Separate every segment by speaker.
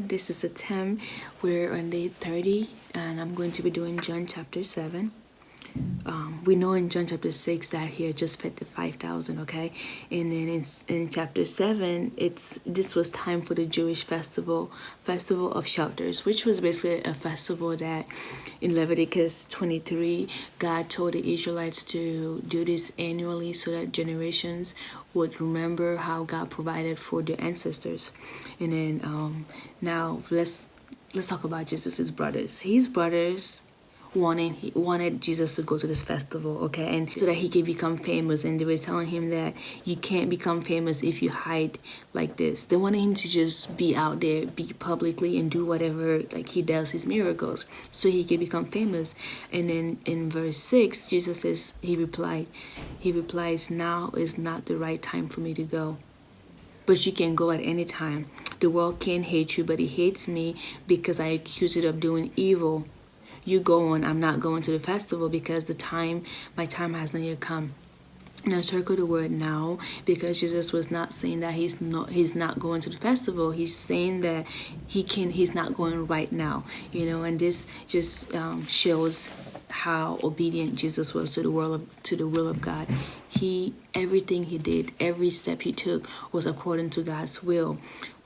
Speaker 1: everyone. This is a Tim. We're on day 30 and I'm going to be doing John chapter 7. We know in John chapter 6 that he had just fed the 5,000, okay? And then in chapter 7, this was time for the Jewish festival of shelters, which was basically a festival that in Leviticus 23, God told the Israelites to do this annually so that generations would remember how God provided for their ancestors. And then now let's talk about Jesus' brothers. His brothers wanted Jesus to go to this festival, okay, and so that he can become famous. And they were telling him that you can't become famous if you hide like this. They wanted him to just be out there, be publicly, and do whatever like he does, his miracles, so he can become famous. And then in verse 6, Jesus says, he replies, "Now is not the right time for me to go, but you can go at any time. The world can't hate you, but it hates me because I accuse it of doing evil. You go on. I'm not going to the festival because my time has not yet come." Now circle the word "now" because Jesus was not saying that he's not going to the festival. He's saying that he's not going right now, and this just shows how obedient Jesus was to the will of God. Everything he did, every step he took was according to God's will.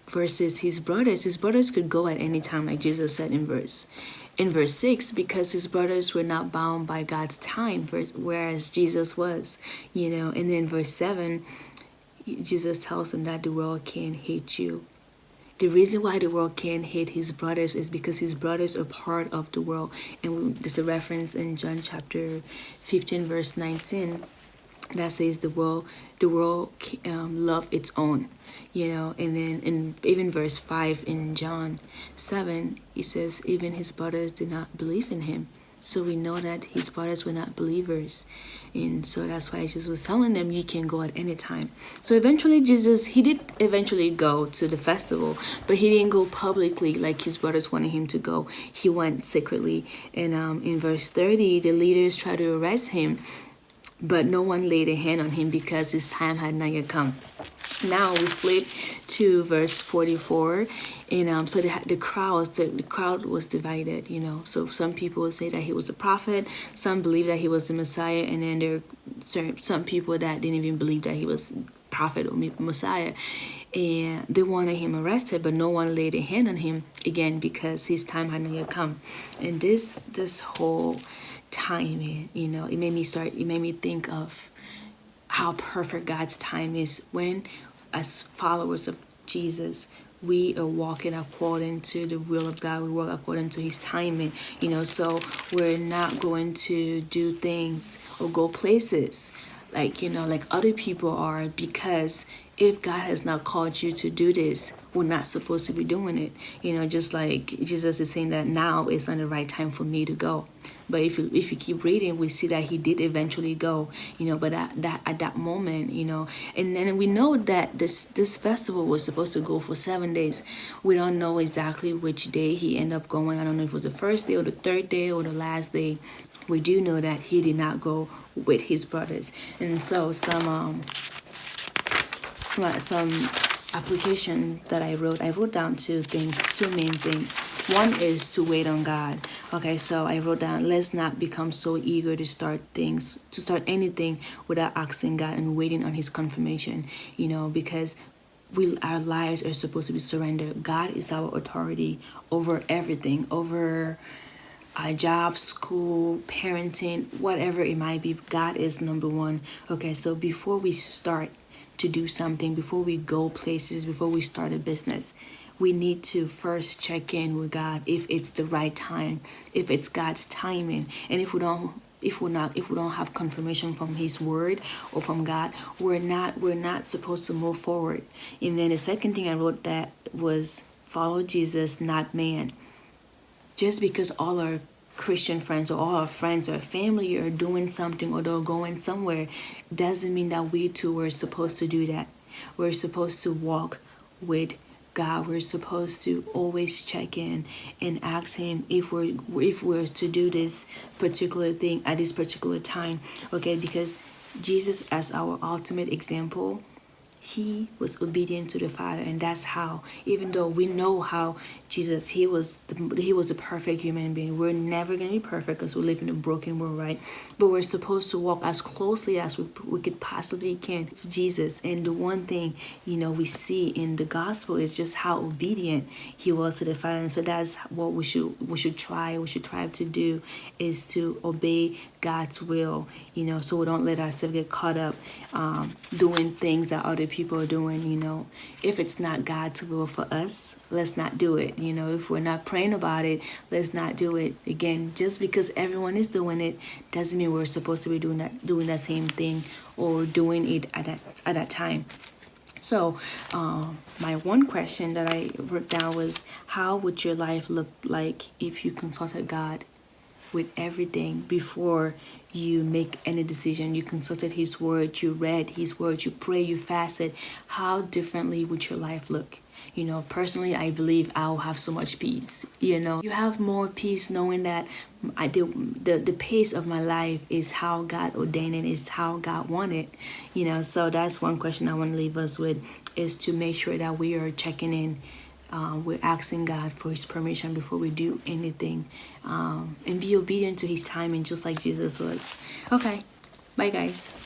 Speaker 1: Versus his brothers could go at any time, like Jesus said in verse 6, because his brothers were not bound by God's time, whereas Jesus was, And then verse 7, Jesus tells them that the world can't hate you. The reason why the world can't hate his brothers is because his brothers are part of the world. And there's a reference in John chapter 15, verse 19, that says the world love its own, and then in even verse 5 in John 7, he says even his brothers did not believe in him. So we know that his brothers were not believers, and so that's why Jesus was telling them you can go at any time. So eventually he did eventually go to the festival, but he didn't go publicly like his brothers wanted him to go. He went secretly. And in verse 30, the leaders tried to arrest him, but no one laid a hand on him because his time had not yet come. Now we flip to verse 44, and so the crowd was divided. So some people say that he was a prophet, some believe that he was the Messiah, and then there are some people that didn't even believe that he was prophet or Messiah, and they wanted him arrested, but no one laid a hand on him again because his time had not yet come. And this whole timing, it made me think of how perfect God's time is when, as followers of Jesus, we are walking according to the will of God. We work according to his timing, so we're not going to do things or go places like other people are, because if God has not called you to do this, we're not supposed to be doing it. Just like Jesus is saying that now is not the right time for me to go. But if you keep reading, we see that he did eventually go, but at that moment, and then we know that this festival was supposed to go for 7 days. We don't know exactly which day he ended up going. I don't know if it was the first day or the third day or the last day. We do know that he did not go with his brothers. And so some application that I wrote down two main things. One is to wait on God. Okay, so I wrote down, let's not become so eager to start anything without asking God and waiting on his confirmation, because our lives are supposed to be surrendered. God is our authority over everything, over our job, school, parenting, whatever it might be. God is number one. Okay, so before we start to do something, before we go places, before we start a business, we need to first check in with God if it's the right time, if it's God's timing. And if we don't have confirmation from his word or from God, we're not supposed to move forward. And then the second thing I wrote that was follow Jesus, not man. Just because all our Christian friends or all our friends or family are doing something or they're going somewhere doesn't mean that we too are supposed to do that. We're supposed to walk with God. We're supposed to always check in and ask him if we're to do this particular thing at this particular time. Okay, because Jesus, as our ultimate example, he was obedient to the Father, and that's how, even though we know how Jesus, he was the perfect human being. We're never going to be perfect because we live in a broken world, right? But we're supposed to walk as closely as we could possibly can to Jesus. And the one thing, we see in the gospel is just how obedient he was to the Father. And so that's what we should try to do, is to obey God's will, so we don't let ourselves get caught up doing things that other people are doing. If it's not God's will for us, let's not do it. If we're not praying about it, let's not do it. Again, just because everyone is doing it doesn't mean we're supposed to be doing that same thing or doing it at that time. So my one question that I wrote down was, how would your life look like if you consulted God with everything before you make any decision? You consulted his word, you read his word, you pray, you fasted. How differently would your life look? Personally, I believe I'll have so much peace. You have more peace knowing that the pace of my life is how God ordained it, is how God wanted. So that's one question I want to leave us with, is to make sure that we are checking in. We're asking God for his permission before we do anything, and be obedient to his timing, just like Jesus was. Okay, bye guys.